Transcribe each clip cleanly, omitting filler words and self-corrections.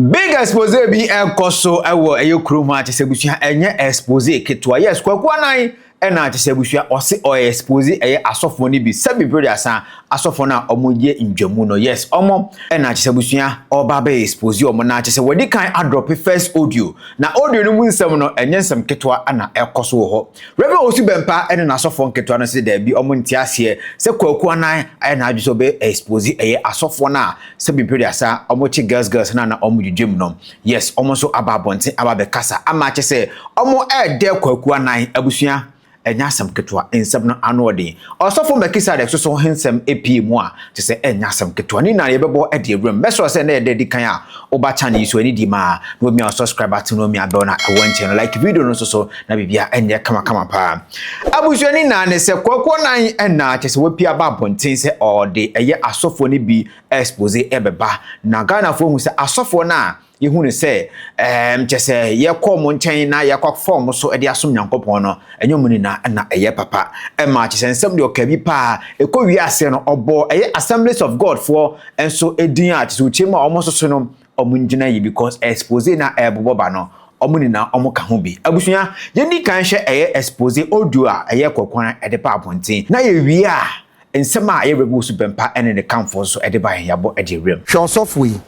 Big expose bi enkoso ewo eyekuru mu ate sebusua enye expose ketwa yes Kwaku Annan ena ate sebusua ose o expose eye asofo ni bi sabi brother asofo na omuje ndwamu no yes omo ena ate sebusua oba be expose omo na ate se wadi kan adrop first audio na audio no mu nsem no enye nsem ketwa ana ekoso ho Reverend Owusu Bempah ene na asofo ketwa no se da bi omo ntiase se Kwaku Annan ena adwo be expose eye asofo na sabi brother omo chi girls na omo judwem no yes omo so ababonte ababe kasa amache se omo de Kwaku Annan abusua enya asem ketwa ensem no anode Osofo mekisa de so hensem epie mu a te se enya asem ketwa ni na ye bebo e de room beso se na ye de kan a oba channel so ani di ma no mi subscribe to no mi abel na e channel like video no so na bibia enye kama pa abusua ni na ne se Kwaku Annan ena te se wapi ababonten se o de eye asofo ni bi expose ebeba na Ghana fo hu se asofo na yehu ne se chese ye kom nchen na ye kwa form so e de asom Nyankopon no enyom ni na eye papa ma chese nsem de okabi pa ekowi ase no obo eye Assemblies of God for enso edin a chese uchema omo so no omunjina yi because expose na eboba no omuni na omuka ho bi abusua ye ni kan hye eye expose audio a eye Kwaku Annan e de pa abonten na ye wi a nsem a ye Reverend Owusu Bempah ene ne kamfo so e de ba yabo e de rem Osofo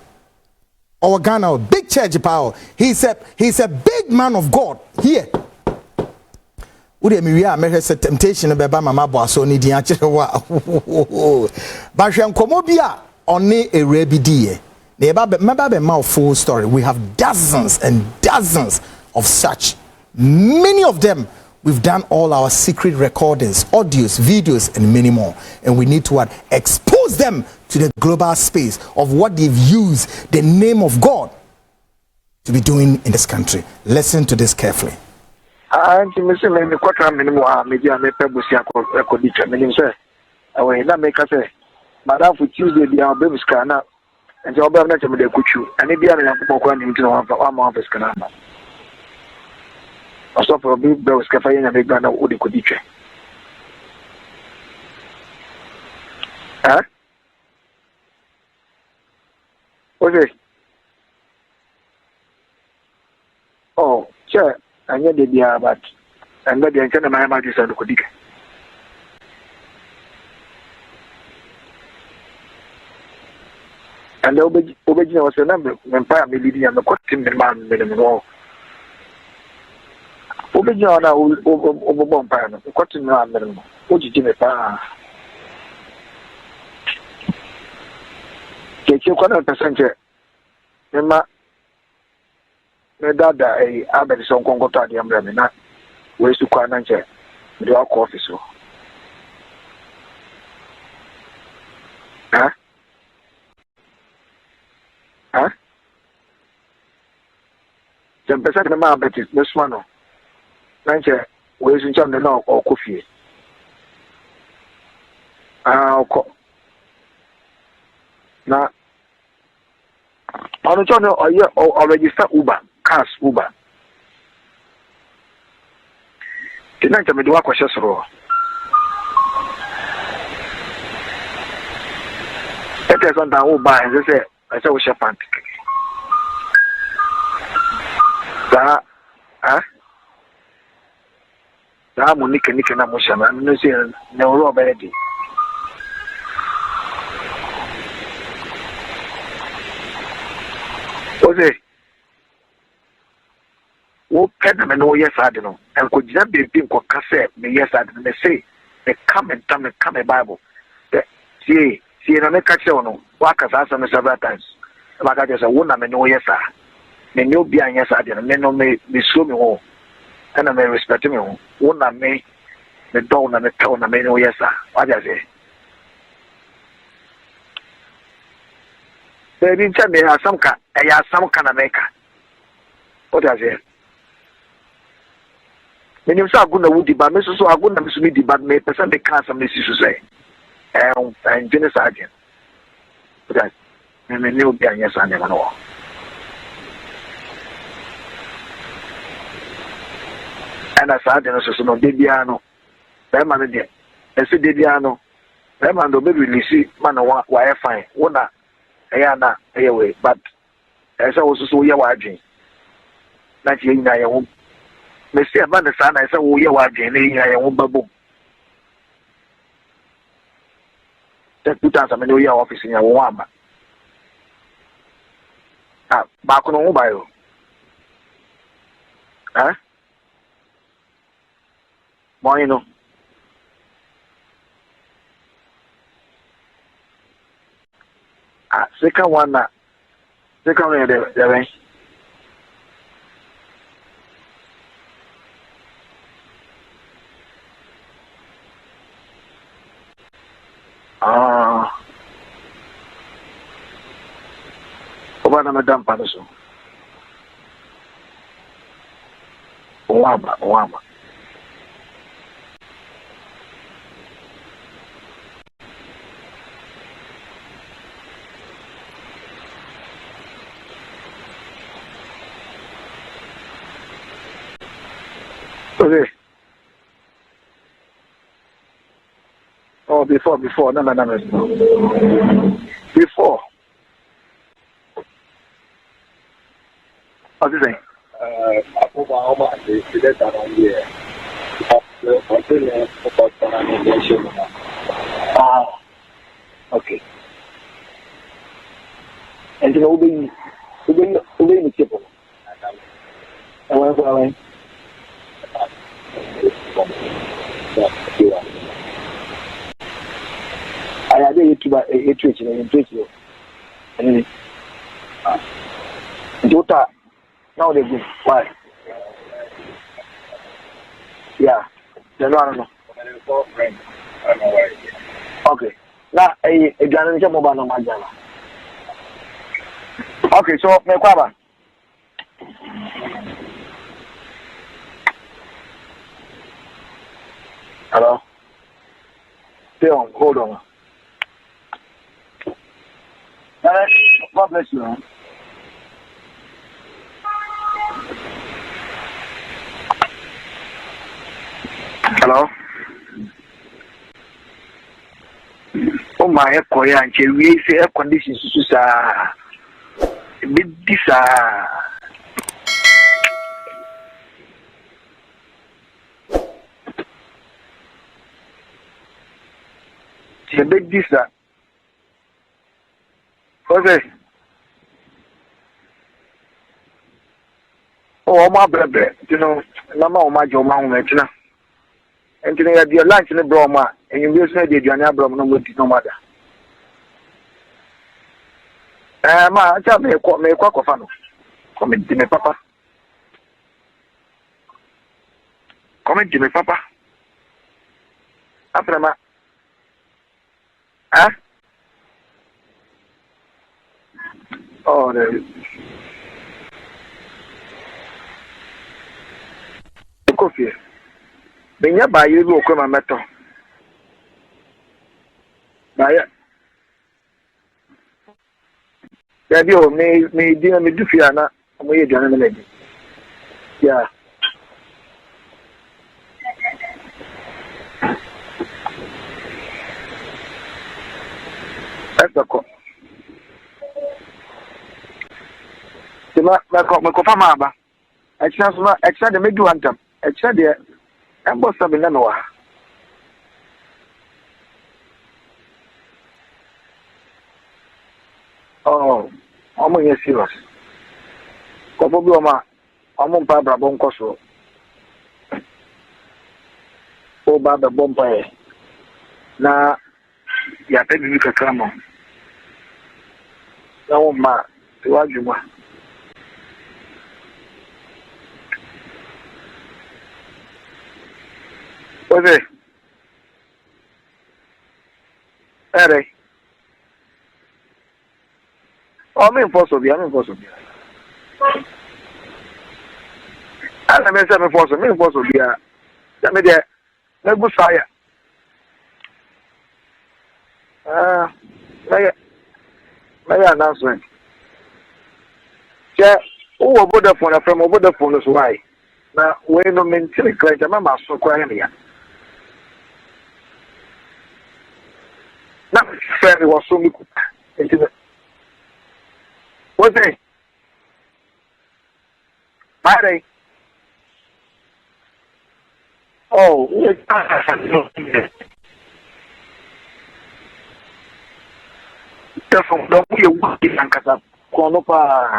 our Ghana big church power. He's a big man of God here. Ude miria me say temptation be ba mama bo aso ni dia kire wa. Ba hwe nkomo bia oni ere bi die. Na eba be ma full story. We have dozens and dozens of such. Many of them we've done all our secret recordings, audios, videos and many more. And we need to expose them to the global space of what they've used the name of God to be doing in this country. Listen to this carefully. Osofo bi bells ka faye na me gba na o de kodi twe oje oh che anya de bia but anga de nche na ma di sa kodi ke and obeji na wose na me pa me lidi ya me kotim me ma me no obeji ona obo mpa no kotim na me no ojiji me pa keke kwa na percentage ema me dada abedi so nkonkoto ade amra me na we su kwa na nche me do akọ office o Jempesa na ma abeti mesma no na nche we su ncha na okofie oko na ono chono o register Uber cars Uber tinancha me do akọ soro ete so ndan Uber en se ase wo Ch0pment da mo nike na mo shana no se na oro obedi oze wo peda me no yes ade no en ko gina bebi nko kase me yes ade me say me come Bible see na me ka che ono wa ka sa me several times ba ka je say wo na me no yes me no bi anya sa ade no me no me so me ho and I may respect me. One na me do na me tell na me no yes sir. What I say? They didn't tell me some kind of maker. What I say? When you say I'm going to woody, but Mrs. So I'm going to miss me, but me person they can't some issues to say. And genocide. But I mean, you be yes, I never know. And I said, no, Debiano, Beman, and said Debiano, Beman, the baby, see, man, why fine, one, Ayana, away, but Esa Osu so ye wadwen. Na tie nyina ye wo. Me se aba ne sa na esa wo ye wadwen na nyina ye wo babom. That 2000 me no ye office nya wo amba. Ah, ba ko no ba yo. Ah? Mo no. Ah, second one na. Second one the way. Ah. Oba na madam pa so. Oama. Okay. Oh, before, no. Before. What is it? Okay. And you know, we people. I had a twitch in Tokyo. And daughter, now they go. Why? Yeah, they don't know. Okay. Now, a Jananja Mobano Majana. Okay, so, Mekwaba. Hello? Stay on, hold on. God bless you. Man. Hello? Oh my Koya and we say air conditions bit this a bit this okay. Oh my brother, you know, Lama my job mountain. And you have your lunch in the Broma, and you will say the Janabra no matter. Ma, tell me a quack of come to me, Papa. Come to me, Papa. After my. Huh? Oh, there is. Coffee. When you buy, you will come a metal. Buy it. That you may deal with the Fiana, and we don't know. Yeah. That's the call. My Maba. Extra the make you want them. Extra the emboss of the Noah. Oh, I'm going to serious. Copobloma, I'm on Pabra Boncoso. Oh, Baba Bompire. Now, you are taking me to come on. No, ma, to argue, ma. What's it? Hey. Oh, I'm impossible. I'm impossible. Let me there. Let go fire. My announcement. Yeah, who about the phone from over the phone is why. Now, when no maintain client, I'm so crying here. Not fair, was so good. What's it? Bye. Oh, from the way you want in Ankasa, Kronopa.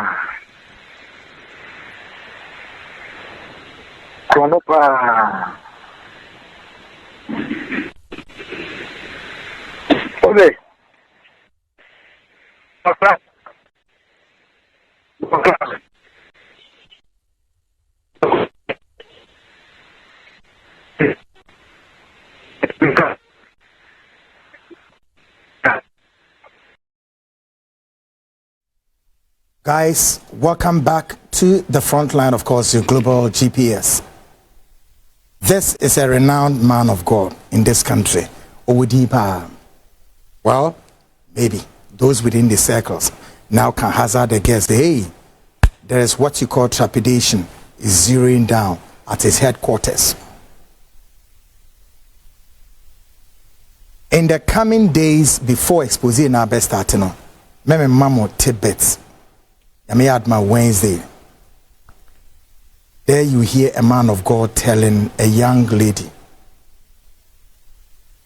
Okay. Guys, welcome back to the front line, of course, your global GPS. This is a renowned man of God in this country. Owudipa. Well, maybe those within the circles now can hazard a guess. Hey, there is what you call trepidation is zeroing down at his headquarters. In the coming days before Ɛxposɛs na be starting on, me mamo Tibet. I may add my Wednesday. There you hear a man of God telling a young lady,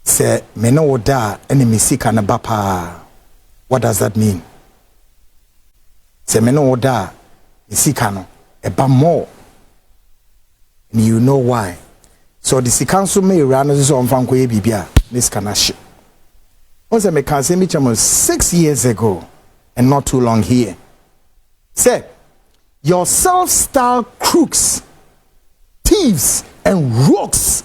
say, me no da enemy sika na bapa. What does that mean? Say, me no da sika no eba more. And you know why. So the sikanso me rano so on fanko ye bibia this kanashi. Once me can say me chamo 6 years ago and not too long here. Say, your self-styled crooks, thieves, and rogues,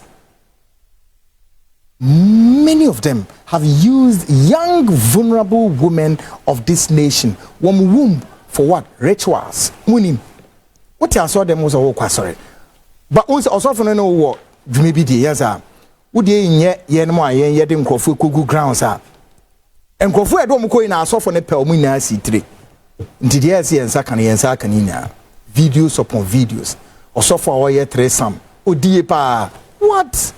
many of them have used young, vulnerable women of this nation, one womb, for what? Rituals. Munim. What I saw them was a whole sorry. But also for no what, maybe the years are. Would ye yen more yen them coffee kugu grounds are. And coffee I don't go in our soft on a pelmina C3. Nti see yensa kanina videos upon videos Osofo awoye tresam odie pa what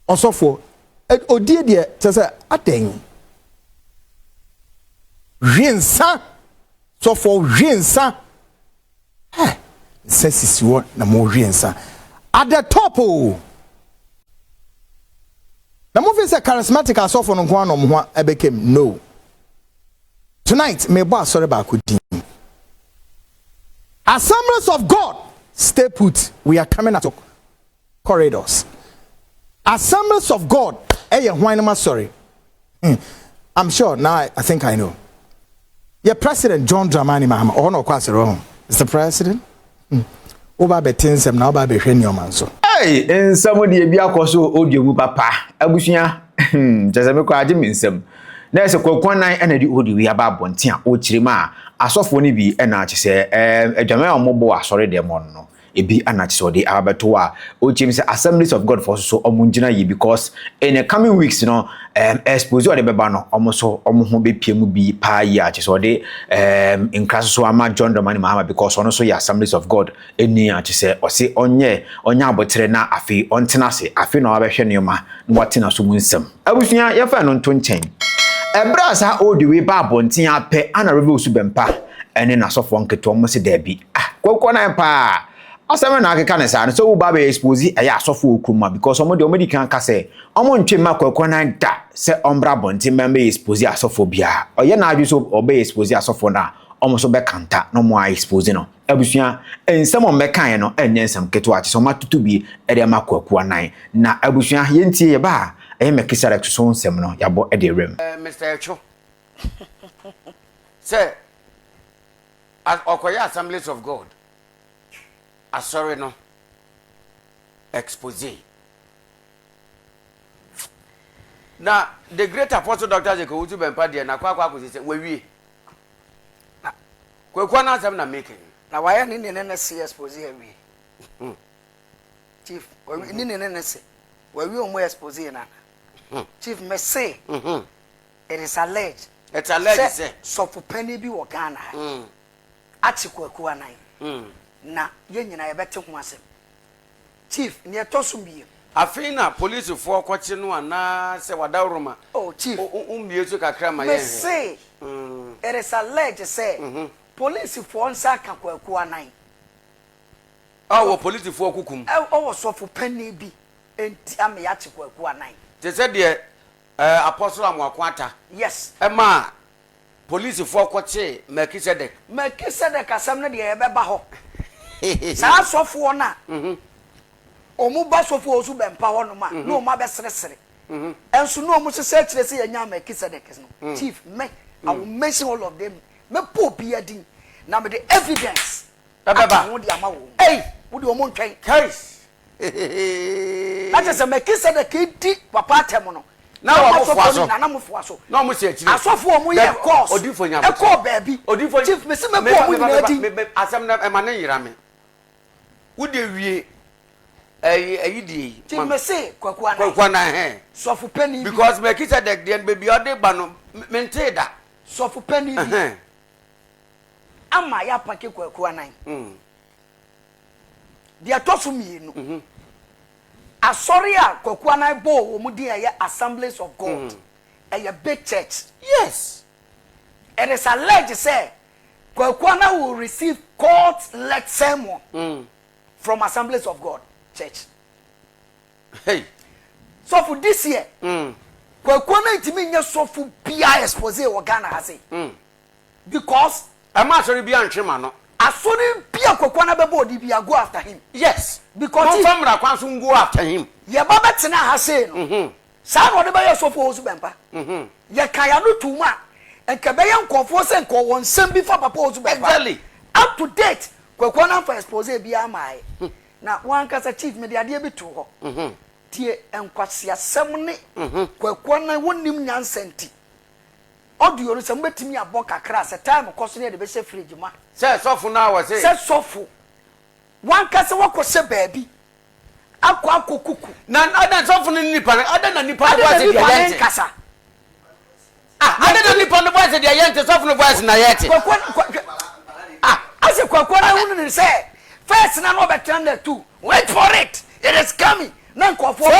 Osofo odie de tese aten rensa sofo rensa sesisi wo na mo rensa at the top na mo fi say charismatic asofo no kwa no mo ho ebecame no. Tonight, may boss sorry about Assemblies of God, stay put. We are coming out of corridors. Assemblies of God, why am I sorry? I'm sure now. I think I know. Your President John Dramani Mahama. Oh no, quite wrong. Is the President? Oba betins em na oba behwe ni omanso. Hey, en somebody e bia koso audio mu papa. Abusua. Jazame ko age minsem. Na ese Kwaku Annan ena di odi wi aba abonten a o kirima asofo ni bi ena ache se adwame omobo asore dem no ebi anache se odi ababeto a o kirima se Assemblies of God for so omungina yi because in the coming weeks no expose odi beba no omoso omoho be piemu bi pa yi ache se odi in class so ama John Dramani Mahama because ono so ya Assemblies of God eni ache se ose onye abotere na afi ontena se afi na wabehwe neoma na watena so munsem abusua ye fa no nto nchen Ebra sa odi we ba bonten ape ana Owusu Bempah ene na sofo nketo mo se da bi Kwaku Annan pa asema na akeka ne sa so wo ba be expose eya asofo okruma because omo de omo di kan ka se omo ntwe ma Kwaku Annan da se ombra bonten member expose asofo bia oye na adu so obe expose asofo na omo so be kanta no mo expose no abusua ensem on be kan no enye ensem keto ache so matutu bi e de ma Kwaku Annan na abusua yentie ye ba make select so nsem no yabo e de rem Mr. Echo say as okoya Assemblies of God sorry no expose na the great apostle Dr. Owusu Bempah de na Kwaku say we wie Kwaku Annan asem na making na why ni ne see expose we chief ni ne see we omo expose na Chief me say it is alleged. It's alleged say Ch0pment bi wo Ghana. Ati Kwaku Annan. Na ye nyina ye bete ho asem. Chief ne etoso bi. Afina police for kwachi no ana se wadawroma. Oh chief. Umbie so kakra ma ye. Me say it is alleged say police for nsa ka Kwaku Annan. wo police fo kukum Osofo penny bi enti ame ya che Kwaku Annan te se de apostle Amwakwata yes ma police fo koche Melchizedek asem ne de ye beba ho sa asofo na omu ba sofo Owusu Bempah ho no ma no ma be sere enso no omu sese kire se yanya Melchizedek no chief me I will mention all of them me popi adin na me the evidence baba wo de ama wo wo de omu ntwen case that is a Melchizedek di papa atem no na wo fo aso na mo fo aso na mo se akire asofo omu ye course odifo nya e ko baabi chief me se me po omu nyina di asem na e ma ne yira me wo de wie ayidi chief me se Kwaku Annan sofo penny because Melchizedek den baby ode ba no mente da sofo penny bi ama ya pake Kwaku Annan dia tofu mienu asori a Kwaku Annan bo wo mu din eye Assemblies of God a big church yes it is alleged say Kwaku Annan will receive court-led sermon from Assemblies of God church hey so for this year Kwaku Annan itimi nya so for bia expose wo Ghana ha say because am sorry bia ntwema no asori bia Kwaku Annan bebo di bia go after him yes because no famra kwanso go after him ye baba tena ha say no sa no de ba ye so for Owusu Bempah ye kan ya no tuma enke be ye nkofo se nko won sem bi fa papa Owusu Bempah exactly up to date Kwaku Annan for expose bia mai na wan kasa chief me de ade bi to ho tie enkwase asem ne Kwaku Annan wonim nyansenti audio no se mbetimi abọ kakra se time koso ne de be se fridge ma se sofo na wa se sofo wan kasa wakose baabi akwa kuku na adan sofo ni nipa adan na nipa wa se dia yente kasa adan na nipa no wa se dia yente sofo no wa se na yete ase Kwaku Annan unu ni say first na no better than two wait for it is coming na nkofo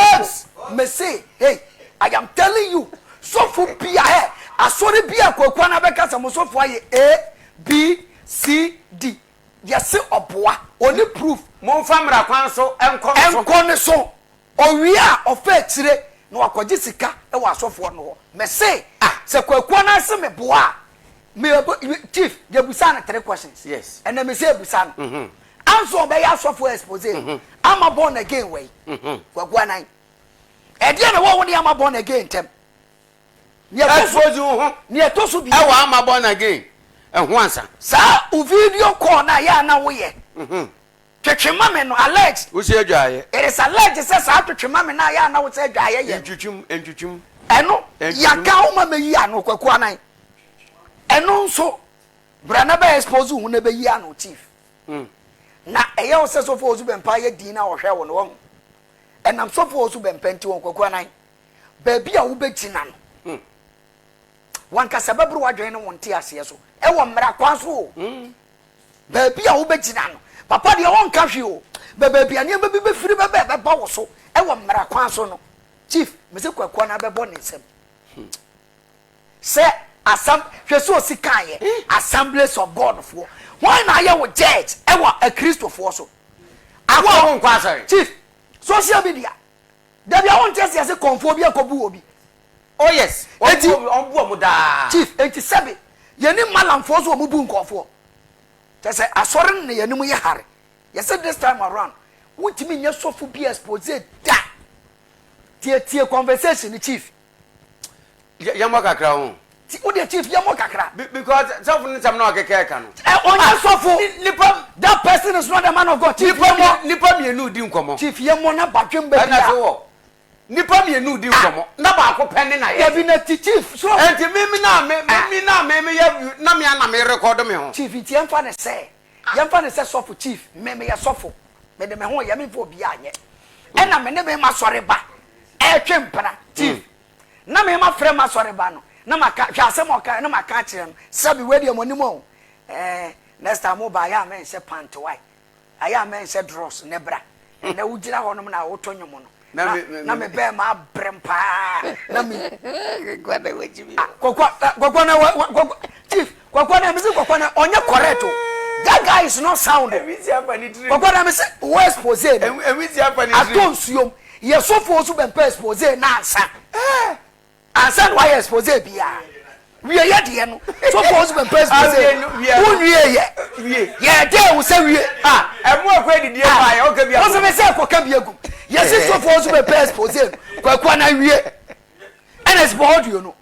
me say hey I am telling you sofo bia he asori bia Kwaku Annan be kasa mo sofo aye A B C D yes oboa oni proof mo famra kwanso enko ne so owi a ofa akire na wakoje sika e wa asofo no me say se Kwaku Annan se me boa me chief de busa na 3 questions yes and me say busa no answer be ya asofo expose ama born again way Kwaku Annan e de na wo de ama born again tem expose ho ne to so bi e wa ama born again ho ansa sa u video call na ya na wo ye twetwema me no alleged wo se adwaye it is alleged say sa twetwema me na ya na wo se adwaye ye entwutwum eno ya ka wo ma meyi ano Kwaku Annan eno nso brana ba expose hu na be yi ano chief na eye wo se so for Owusu Bempah ye din na wo hwe wo no wo enam so for Owusu Bempah nti won Kwaku Annan ba bia wo be gina no wan ka sababru wadwen no won ti ase so e wo mmra kwanso ba bia wo be gina no papa de won ka hwe o ba bia ne be firi be ba wo so e wo mmra kwanso no chief me se Kwaku Annan be bo ne nsem se asam hwe so sikaye Assemblies of God for why na ye wo judge e wo a Christopher so akwa won kwa sorry chief social media da bia won test ya se konfo bia ko bu obi oh yes on bu omuda chief enti sebe ye ni malamfo so omu bu nkofo te se asore ne ye ni mu ye hare ye said this time around wontimi nya sofo bia expose da tie conversation ni chief ya mo kakra ho o de chief ya mo kakra because sofo ni sam na okeke ka no onya sofo nipa that person is not a man of God chief nipa mienu di nkomo chief ye mo na batwem ba na so nipa mienu di nkomo na ba ko penne na ye bi na chief so enti mimi na me ya na me na me record me ho chief ti emfa ne say sofo chief me ya sofo me de me ho ya me fo bi anye e na me ne me ma sore ba e twempana chief na me ma frɛ ma sore ba no na maka hwase mo ka na maka kire no sabi wedi amonim o next time ba ya men se pant why aya men se dross ne bra na wugira honom na wotonyo mo no na me be ma brempa na me kwada wajibi kokwa na chief kokwa na mezi kokwa na onye correct o That guy is not sound. But I'm saying, where's Pose? I don't you. Yes, so for Owusu Bempah expose nansa. Ansa why expose bia. We are yet here. So for Owusu Bempah expose. Who yeah, there we say we and more credit dear by okay bia. Also me say for Kabiagu. Yes, so for Owusu Bempah expose. Kwaku Annan we. And it's board you know.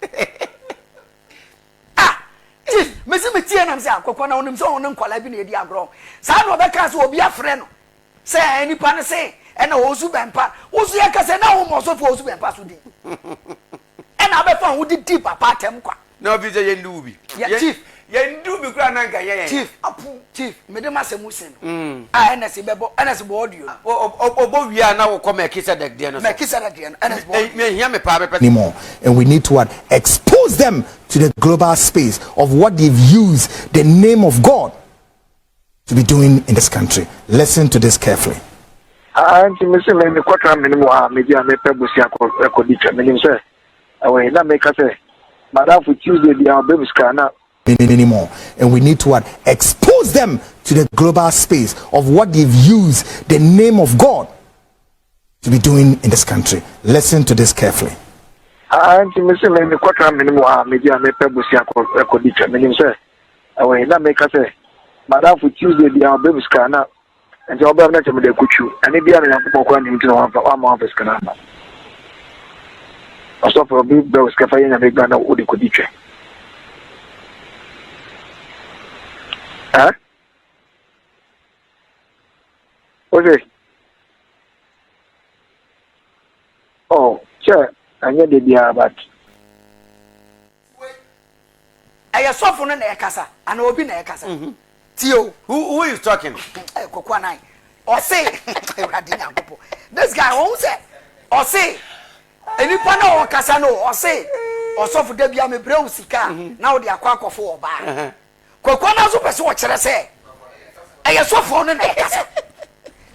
Chief, me say me tie na me say Kwaku Annan onim so onim kwala bi na edi agro. Sa no be ka so obi afre no. Say anipa ne say and Owusu Bempah. Owusu ya kase na wo Osofo Owusu Bempah so di. And abefa wo di deep papa tem kwa. No bi say yendu bi. Yeah, chief. Yendu bi kura na nka yen. Chief, apu, chief, me de masemu sin. NS bebo, NS bo audio. Obo wi na wo come Accusations de no. Accusations de no. NS bo. Me hia me pa be anymore, and we need to expose them to the global space of what they've used the name of God to be doing in this country. Listen to this carefully. Anti mese me kwatra minimum a media me pebusi akodi twamenim say awe na make say madam for Tuesday dia obemuska na anymore, and we need to expose them to the global space of what they've used the name of God to be doing in this country. Listen to this carefully. Anti mese me kwatra minimum a media me pebusi akodi twamenim say awe na make say madam for Tuesday dia obemuska na and the other night, I'm going to coach you. And if you are in a book, I'm going to have one office. I saw for a big bell, Scafay, and a big banner, what you could teach. Huh? What's it? Oh, sure. I know the idea, but I saw for an Ekasa, and Obi Ekasa. Tio, who is talking? Kwaku Annan. Or say, this guy won't say, or say, any panel or Casano, or say, or so for Debbie, I'm a brown sika. Now they are Kwaku for a bar. Kwaku Annan super watch, I say. I saw for an Ekasa.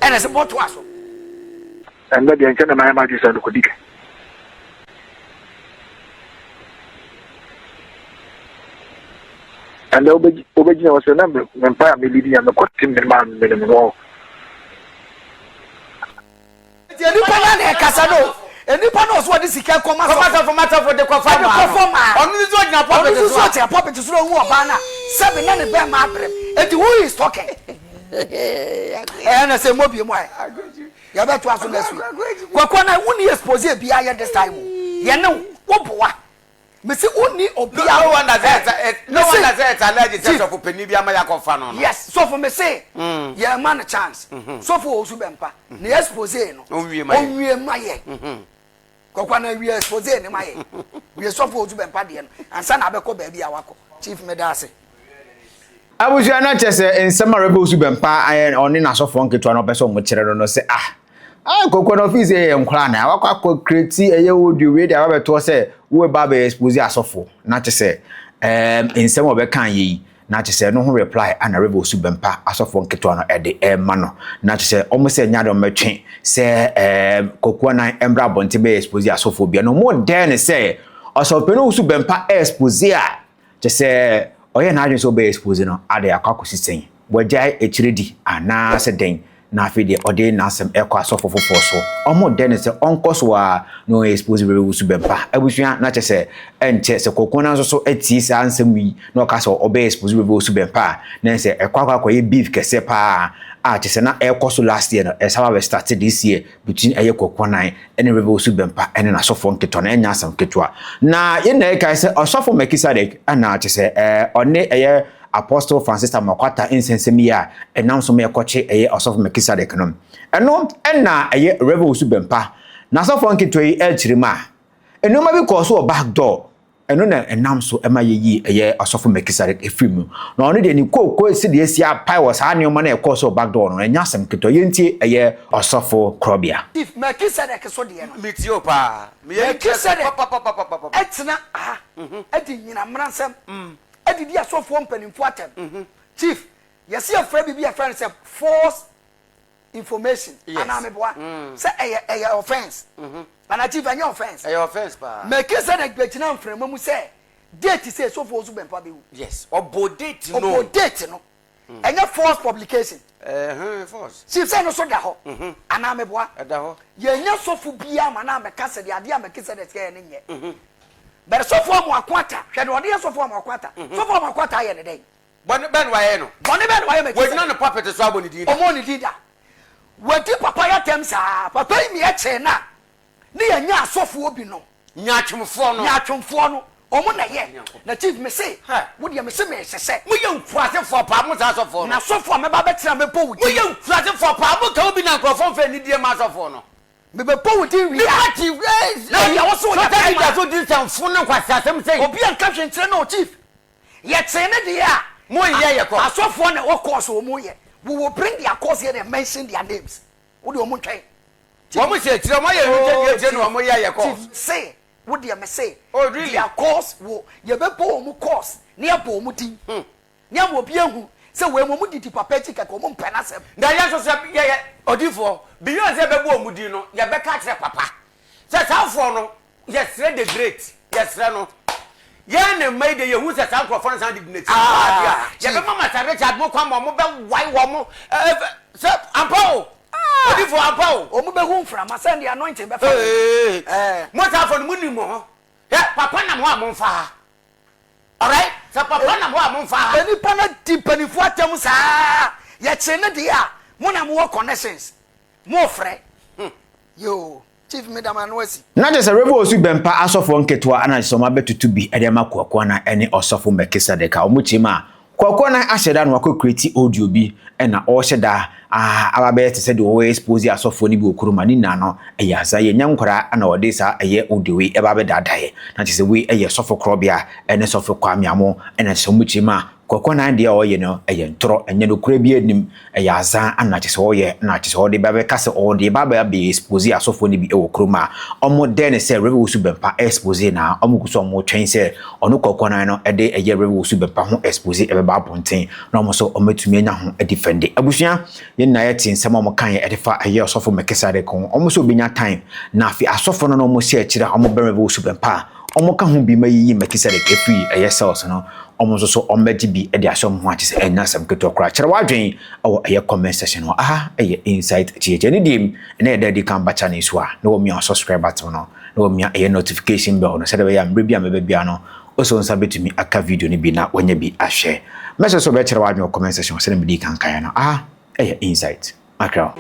And as a bot was. and then the antenna my magic and could. And the original was a number when Pia Milady and the cotton man made him wall. The new panel Casano. And the panel was what this can come matter for the performer. Only the puppet to slow war banner. 7 and a bear matter. And who is talking? And I say, Mobi, why? You better to ask next week. Kwaku Annan won't expose it behind this time. You know, what? Mesi oni obi no one has it alleged test of Penibia Mayako fan. Yes, so for me say, yeah, man a chance. So for Owusu Bempah, the expose no. Only my Kwaku Annan we expose no my. We so for Owusu Bempah and son abeko baby awako. Chief Medase. Abusu ana chese in summary Owusu Bempah ayen oni na so fon keto na obeso mo kire no say Kwaku Annan office e nkra na wakwa create eye audio we dia wabeto say we ba expose Asofo na chese in some obekan yi na chese no ho reply ana Owusu Bempah Asofo nketo no e de ma no na chese omo say nya do metwe say Kwaku Annan embra bonte be expose Asofo bia no mo den say Osofo no Owusu Bempah expose a chese oye na adwen so be expose no ade akwa kosisen wajai echiredi ana se den na afide ode na asem ekwa Asofo fofo so omo den se onkoso a no expose Owusu Bempah abusua na chese enche se Kwaku Annan so eti se ansem wi no ka so obe expose Owusu Bempah na se ekwa ye beef kese pa a chese na ekoso last year no esaba we started this year between Kwaku Annan and Owusu Bempah and na Asofo nketo na enya asem ketwa na ye na kai se Osofo Melchizedek ana chese one Apostle Francis Amakwata insensemi a enam so me ekoche Osofo Melchizedek no eno na Owusu Bempah na Asofo nketo yi elchirima eno ma bi ko so back door eno na enam so ema yeyi Osofo Melchizedek efim na ono de ni ko esi de esi apai was ha ne o ma naeko so back door no enya asem keto yentie Osofo Krobia if Melchizedek so de no mitio pa Melchizedek etna edi nyina mransem edi dia Asofo mpanimfo atem chief yesi afra bi a friend say false information anameboa say offense and chief any offense offense pa Melchizedek betina mframa mu say date say Asofo Owusu Bempah be yes obo date no Any false publication. False. See, say no so da ho. Ana me boa. Da ho. Ye nya sofo bia ma na me kase de ade a me kise de tie ne nye. But sofo mo akwata. Hwe de ode sofo mo akwata. Sofo mo akwata ye ne den. Boni ben wa ye no. Boni ben wa ye me. We na no puppet so aboni di. Omo ni di da. We di papa ya tem sa. Papa mi e che na. Ne ye nya sofo obi no. Nya twomfo no. Nya twomfo no. Omo na ye. Na chief me say. Wo de me say me sese. Mo ye nfrase for pa mo sa sofo no. Na sofo me ba betra me po wuti. Mo ye nfrase for pa mo ka obi na nkrofo fe ni die ma sofo no. Me be po wuti wi. Na ya wo so ya ta ida so di sanfo no kwasa asem say. Obi an ka hwentre no chief. Ye tsene de ya. Mo ye ye ko. Asofo na wo course wo mo ye. We will bring their course here and mention their names. Wo de omo twɛn. Wo mo se tire mo ye ru je no mo ye ye ko. Say what do you say? Oh, really? Their course wo ye be po omo course. Ne abo omo din. Ne abo bi ehu. Say we mo didi papa chi kaka omo mpɛ na sɛm. Da ya so se ye odifo. Beyond say be bo omo din no, ye be ka kire papa. Say sanfo no, ye sre the great. Ye sre no. Ye ne mai de ye hu se sanfo no san dignity. Ye be mama ta Richard mo kwa mo be wai wo mo. Say ampo. Odifo ampo. Omo be hu mfra ma send the anointing be fa. Mo ta fo no muni mo. Yeah, papa na mo amfa. All right? So papa na mo amfa. Eni pana di panifo atem sa. Ye chene de a mo na mo connections. Mo frɛ. Yo, chief medam anwasi. Na just a Owusu Bempah asofo nketewa ana so ma betutu bi ede ma Kwaku Annan ene Osofo Melchizedek a omuchima Kwaku Annan ahyeda no akọ create audio bi na o hyeda ababe te se de o expose asofo ni bi okuruma ni na no eya za ye nyankora na ode sa eye audio we e ba be dadaye na te se we eye sofo krobia ene sofo kwamiamo ene so muchima Kwaku Annan dia o ye no eye ntoro enye no kura bi anim eye azan ana te se o ye na te se o de ba be kase o de ba be expose asofo ni bi e okuruma omo de ne se Owusu Bempah expose na omo kuso omo twen se ono Kwaku Annan no e de eye Owusu Bempah ho expose e be ba ponten na omo so ometumi anya ho e defend abusua ye na ye tin se mo kan ye e de fa eye Osofo Melchizedek kon omo so binya time na afi asofo no no mo se akira omo be Owusu Bempah omo ka ho bi mayi Melchizedek efi eye cells no omo so omedi bi e de asom ho akise enya sam keto kra kire wadwen o eye comment section no eye insight chiche ni dim na e de kan ba channel so a na wo mi subscribe button no na wo mi eye notification bell no se de be ya mbre bia me be bia no oso nsa betumi aka video ni bi na wonya bi ahwe message so be kire wadwen comment section se na me di kan kan no eye insight akra